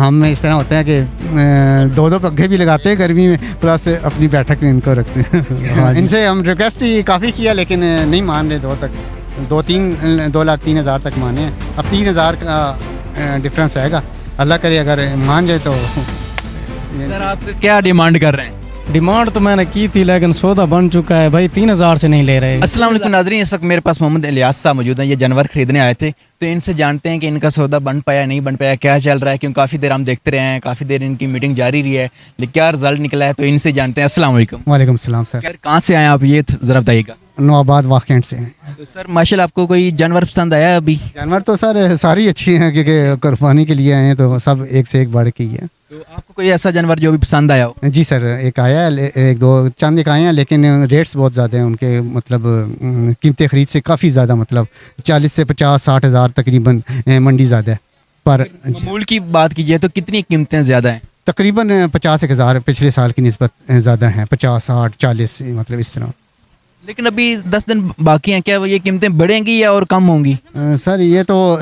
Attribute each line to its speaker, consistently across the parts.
Speaker 1: ہم اس طرح ہوتے ہیں کہ دو پنکھے بھی لگاتے ہیں گرمی میں، پلس اپنی بیٹھک میں ان کو رکھتے ہیں. ان سے ہم ریکویسٹ ہی کافی کیا لیکن نہیں مان رہے. 2,03,000 تک مانے ہیں. اب 3,000 کا ڈفرینس آئے گا. اللہ کرے اگر مان جائے تو.
Speaker 2: سر آپ کیا ڈیمانڈ کر رہے ہیں؟
Speaker 3: ڈیمانڈ تو میں نے کی تھی لیکن سودا بن چکا ہے بھائی، 3,000 سے نہیں لے رہے.
Speaker 2: السلام علیکم ناظرین، اس وقت میرے پاس محمد الیاس صاحب موجود ہیں. یہ جانور خریدنے آئے تھے، تو ان سے جانتے ہیں کہ ان کا سودا بن پایا نہیں بن پایا، کیا چل رہا ہے. کیوں کافی دیر ہم دیکھتے رہے ہیں، کافی دیر ان کی میٹنگ جاری رہی ہے، لیکن کیا رزلٹ نکلا ہے تو ان سے جانتے ہیں. السلام علیکم.
Speaker 1: وعلیکم السلام سر.
Speaker 2: کہاں سے آئے آپ یہ ذرا بتائیے گا.
Speaker 1: نوآباد واقعات سے ہیں.
Speaker 2: تو سر ماشاء اللہ آپ کو کوئی جانور پسند آیا ابھی؟
Speaker 1: جانور تو سر ساری اچھی ہیں کیونکہ قربانی کے لیے آئے ہیں تو سب ایک سے ایک بڑھ کے ہی ہے.
Speaker 2: تو آپ کو کوئی ایسا جانور جو بھی پسند آیا ہو؟
Speaker 1: جی سر، ایک آیا ہے، ایک دو چند ایک آئے ہیں لیکن ریٹس بہت زیادہ ہیں ان کے. مطلب قیمت خرید سے کافی زیادہ، مطلب 40 سے 50-60 ہزار تقریباً منڈی زیادہ ہے. پر
Speaker 2: مول کی بات کیجیے تو کتنی قیمتیں زیادہ ہیں؟
Speaker 1: تقریباً 50,000 پچھلے سال کی نسبت زیادہ ہیں. 50 60 40 مطلب اس طرح.
Speaker 2: لیکن ابھی 10 دن باقی ہیں، کیا یہ قیمتیں بڑھیں گی یا اور کم ہوں گی؟
Speaker 1: سر یہ تو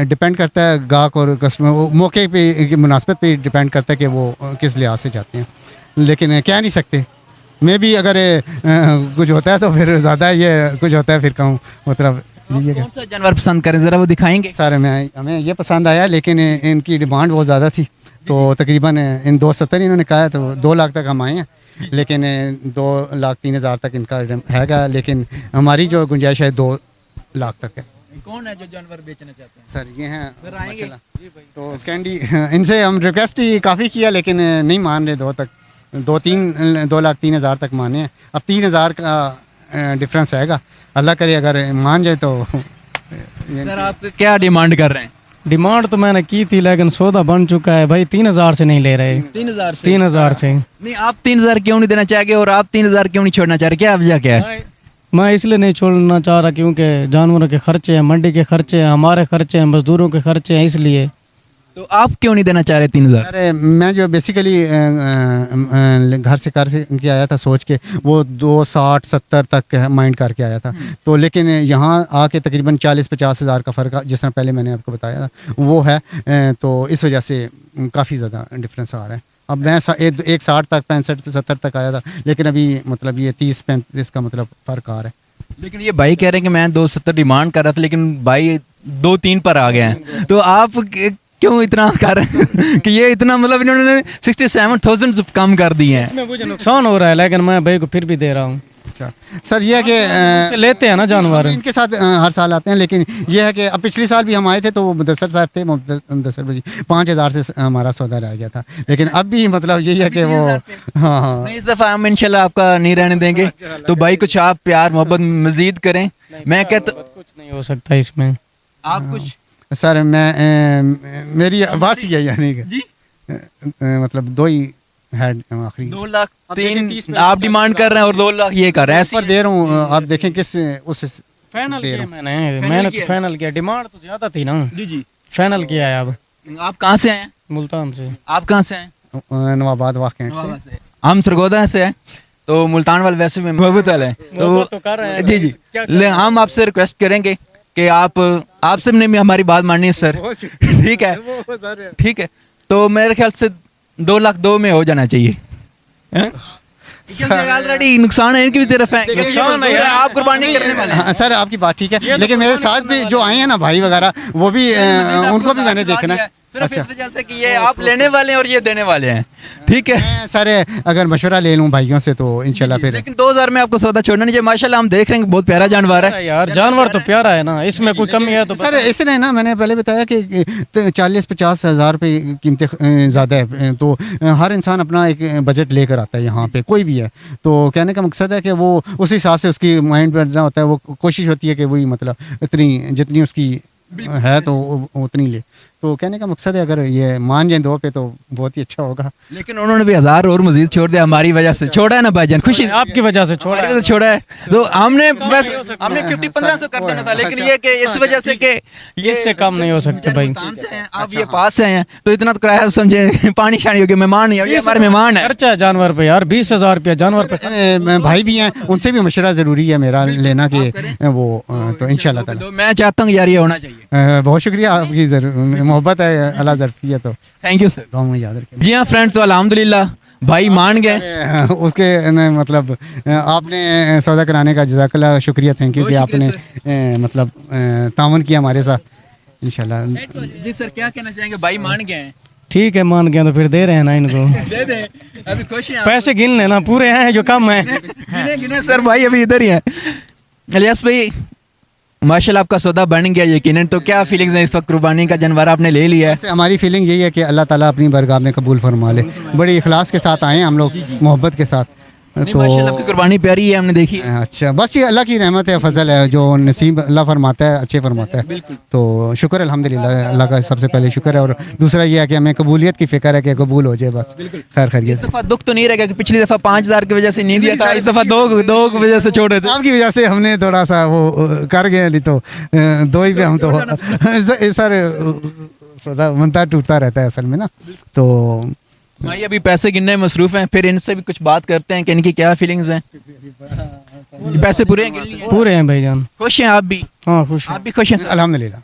Speaker 1: ڈپینڈ کرتا ہے گاہک اور کسٹمر، موقع پہ مناسبت پہ ڈپینڈ کرتا ہے کہ وہ کس لحاظ سے چاہتے ہیں. لیکن کہہ نہیں سکتے، میں بھی اگر کچھ ہوتا ہے تو پھر زیادہ، یہ کچھ ہوتا ہے پھر کم. مطلب
Speaker 2: کون سا جانور پسند کریں ذرا وہ دکھائیں گے؟
Speaker 1: سر ہمیں یہ پسند آیا لیکن ان کی ڈیمانڈ بہت زیادہ تھی، تو تقریباً ان 270 انہوں نے کہا ہے، تو 2 لاکھ تک ہم آئے ہیں. لیکن 2,03,000 تک ان کا ہے گا، لیکن ہماری جو گنجائش ہے 2 لاکھ تک ہے.
Speaker 2: کون ہے جو جانور بیچنا چاہتے ہیں؟
Speaker 1: سر یہ ہیں ماشاءاللہ. تو کینڈی، ان سے ہم ریکویسٹ ہی کافی کیا لیکن نہیں مان رہے. 2,03,000 تک مانے ہیں. اب 3,000 کا ڈفرینس آئے گا. اللہ کرے اگر مان جائے تو.
Speaker 2: سر آپ کیا ڈیمانڈ کر رہے ہیں؟
Speaker 3: ڈیمانڈ تو میں نے کی تھی لیکن سودا بن چکا ہے بھائی، 3,000 سے نہیں لے رہے. 3,000 سے
Speaker 2: نہیں. آپ 3,000 کیوں نہیں دینا چاہ گے اور آپ 3,000 کیوں نہیں چھوڑنا چاہ رہے؟ کیا وجہ کیا ہے؟
Speaker 3: میں اس لیے نہیں چھوڑنا چاہ رہا کیونکہ جانوروں کے خرچے ہیں، منڈی کے خرچے ہیں، ہمارے خرچے ہیں، مزدوروں کے خرچے ہیں، اس لیے.
Speaker 2: تو آپ کیوں نہیں دینا چاہ رہے 3,000؟
Speaker 1: ارے میں جو بیسیکلی گھر سے کے آیا تھا سوچ کے، وہ 260-70 تک مائنڈ کر کے آیا تھا. تو لیکن یہاں آ کے تقریباً 40-50 ہزار کا فرق، جس طرح پہلے میں نے آپ کو بتایا تھا وہ ہے. تو اس وجہ سے کافی زیادہ ڈفرینس آ رہا ہے. اب میں 160 تک 65-70 تک آیا تھا، لیکن ابھی مطلب یہ 30-35 کا مطلب فرق آ رہا ہے.
Speaker 2: لیکن یہ بھائی کہہ رہے ہیں کہ میں 270 ڈیمانڈ کر رہا تھا لیکن بھائی 2-3 پر آ گئے ہیں. تو آپ کیوں اتنا کر رہے ہیں کہ یہ اتنا، مطلب انہوں نے 67,000 کم کر دیے ہیں.
Speaker 3: مجھے نقصان ہو رہا ہے لیکن میں بھائی کو پھر بھی دے رہا ہوں.
Speaker 1: اچھا سر، یہ ہے کہ
Speaker 3: لیتے ہیں نا جانور،
Speaker 1: ان کے ساتھ ہر سال آتے ہیں. لیکن یہ ہے کہ اب پچھلے سال بھی ہم آئے تھے تو وہ مدثر صاحب تھے، مدثر بھائی 5,000 سے ہمارا سودا رہ گیا تھا. لیکن اب بھی مطلب یہی ہے کہ وہ ہاں
Speaker 2: اس دفعہ ہم انشاءاللہ آپ کا نہیں رہنے دیں گے. تو بھائی کچھ آپ پیار محبت مزید کریں. میں کہتا
Speaker 3: کچھ نہیں ہو سکتا اس میں.
Speaker 2: آپ کچھ
Speaker 1: سر میری آواز ہی ہے، یعنی
Speaker 2: جی
Speaker 1: مطلب 2 ہی ہیڈ آخری
Speaker 2: 2,03,000 آپ ڈیمانڈ کر رہے ہیں اور 2 لاکھ یہ کر رہے ہیں.
Speaker 1: پر دے رہا ہوں. آپ دیکھیں کس اس
Speaker 3: فائنل کیا میں نے تو فائنل کیا. ڈیمانڈ تو زیادہ تھی نا.
Speaker 2: جی
Speaker 3: فائنل کیا ہے. اب
Speaker 2: آپ کہاں سے ہیں؟
Speaker 3: ملتان سے.
Speaker 2: آپ کہاں سے ہیں؟
Speaker 1: نوآباد واقعات سے.
Speaker 2: ہم سرگودا سے ہیں. تو ملتان والے ویسے میں محبت والے ہیں تو
Speaker 3: کر رہے ہیں.
Speaker 2: جی جی ہم آپ سے ریکویسٹ کریں گے کہ آپ سب نے بھی ہماری بات ماننی ہے سر. ٹھیک ہے ٹھیک ہے. تو میرے خیال سے 2,02,000 میں ہو جانا چاہیے. آلریڈی نقصان ہے ان کی بھی طرف ہے. آپ قربانی کرنے والے ہیں.
Speaker 1: سر آپ کی بات ٹھیک ہے، لیکن میرے ساتھ بھی جو آئے ہیں نا بھائی وغیرہ، وہ بھی ان کو بھی میں نے دیکھنا ہے.
Speaker 2: صرف اس وجہ سے کہ یہ آپ لینے والے ہیں اور یہ دینے والے ہیں. ٹھیک ہے
Speaker 1: سر، اگر مشورہ لے لوں بھائیوں سے تو انشاءاللہ پھر.
Speaker 2: لیکن 2,000 میں آپ کو سودا چھوڑنا نہیں چاہیے. ماشاءاللہ ہم دیکھ رہے ہیں کہ بہت پیارا جانور ہے
Speaker 3: یار. جانور تو پیارا ہے نا، اس میں کوئی کمی ہے تو
Speaker 1: سر اس نے نا، میں نے پہلے بتایا کہ 40-50 ہزار روپے قیمتیں زیادہ ہے. تو ہر انسان اپنا ایک بجٹ لے کر آتا ہے یہاں پہ، کوئی بھی ہے. تو کہنے کا مقصد ہے کہ وہ اس حساب سے اس کی مائنڈ بننا ہوتا ہے. وہ کوشش ہوتی ہے کہ وہی مطلب اتنی جتنی اس کی ہے تو اتنی لے. تو کہنے کا مقصد ہے اگر یہ مان جائیں 2 پہ تو بہت ہی اچھا ہوگا.
Speaker 2: لیکن انہوں نے بھی 1,000 اور مزید چھوڑ دیا ہماری وجہ سے. چھوڑا ہے نا بھائی جان؟ خوشی
Speaker 3: آپ کی وجہ سے
Speaker 2: چھوڑا ہے. تو ہم نے بس 50-1,500 کر دینا تھا، لیکن یہ کہ اس وجہ سے کہ
Speaker 3: اس سے کم نہیں ہو سکتے بھائی.
Speaker 2: آپ یہ پاس سے ہیں تو اتنا تو کرایہ سمجھے پانی شانی ہو گیا. مہمان نہیں ہے، یہ ہمارے مہمان ہیں.
Speaker 3: خرچہ ہے جانور پہ یار، 20,000 روپیہ جانور پہ.
Speaker 1: بھائی بھی ہیں، ان سے بھی مشورہ ضروری ہے میرا لینا کہ وہ. تو انشاءاللہ تعالی
Speaker 2: میں چاہتا ہوں یار یہ ہونا چاہیے.
Speaker 1: بہت شکریہ آپ کی محبت ہے, اللہ ظرف کی ہے تو
Speaker 2: تھینک یو سر.
Speaker 1: دعا میں یاد رکھیں.
Speaker 2: جی ہاں فرینڈس, تو الحمدللہ بھائی مان گئے.
Speaker 1: اس کے مطلب آپ نے سودا کرانے کا جزاک اللہ شکریہ, تھینک یو کہ آپ نے مطلب تعاون کیا ہمارے ساتھ انشاءاللہ.
Speaker 2: جی سر, کیا کہنا چاہیں گے؟ بھائی مان گئے ہیں.
Speaker 3: ٹھیک ہے, مان گیا تو پھر دے رہے ہیں نا ان کو.
Speaker 2: دے دیں, ابھی خوش ہیں
Speaker 3: پیسے گن لینا, پورے ہیں جو کم ہیں.
Speaker 2: گنے سر, بھائی ابھی ادھر ہی ہیں. الیاس بھائی ماشاءاللہ آپ کا سودا بن گیا یقیناً, تو کیا فیلنگز ہیں اس وقت؟ قربانی کا جانور آپ نے لے لیا ہے.
Speaker 1: ویسے ہماری فیلنگ یہی ہے کہ اللہ تعالیٰ اپنی برگاہ میں قبول فرما لے. بڑی اخلاص کے ساتھ آئے ہیں ہم لوگ, محبت کے ساتھ. تو
Speaker 2: ماشاءاللہ آپ کی قربانی پیاری ہے, ہم نے دیکھی.
Speaker 1: اچھا, بس یہ اللہ کی رحمت ہے, فضل ہے, جو نصیب اللہ فرماتا ہے اچھے فرماتا ہے. تو شکر الحمدللہ, اللہ کا سب سے پہلے شکر ہے. اور دوسرا یہ ہے کہ ہمیں قبولیت کی فکر ہے کہ قبول ہو جائے بس. خیر خیریت.
Speaker 2: اس دفعہ دکھ تو نہیں رہے گا کہ پچھلی دفعہ 5000 کی وجہ سے نہیں دیا تھا, اس دفعہ دو کی وجہ سے چھوڑے تھے.
Speaker 1: آپ کی وجہ سے ہم نے تھوڑا سا وہ کر گئے, نہیں تو دو ہی پہ ہم تو سر سودا منتا ٹوٹتا رہتا ہے اصل میں نا. تو
Speaker 2: بھائی ابھی پیسے گننے میں مصروف ہیں, پھر ان سے بھی کچھ بات کرتے ہیں کہ ان کی کیا فیلنگز ہیں. پیسے پورے ہیں,
Speaker 3: پورے ہیں بھائی جان.
Speaker 2: خوش ہیں آپ بھی؟
Speaker 3: ہاں خوش ہیں.
Speaker 2: آپ بھی خوش ہیں سر؟
Speaker 1: الحمدللہ.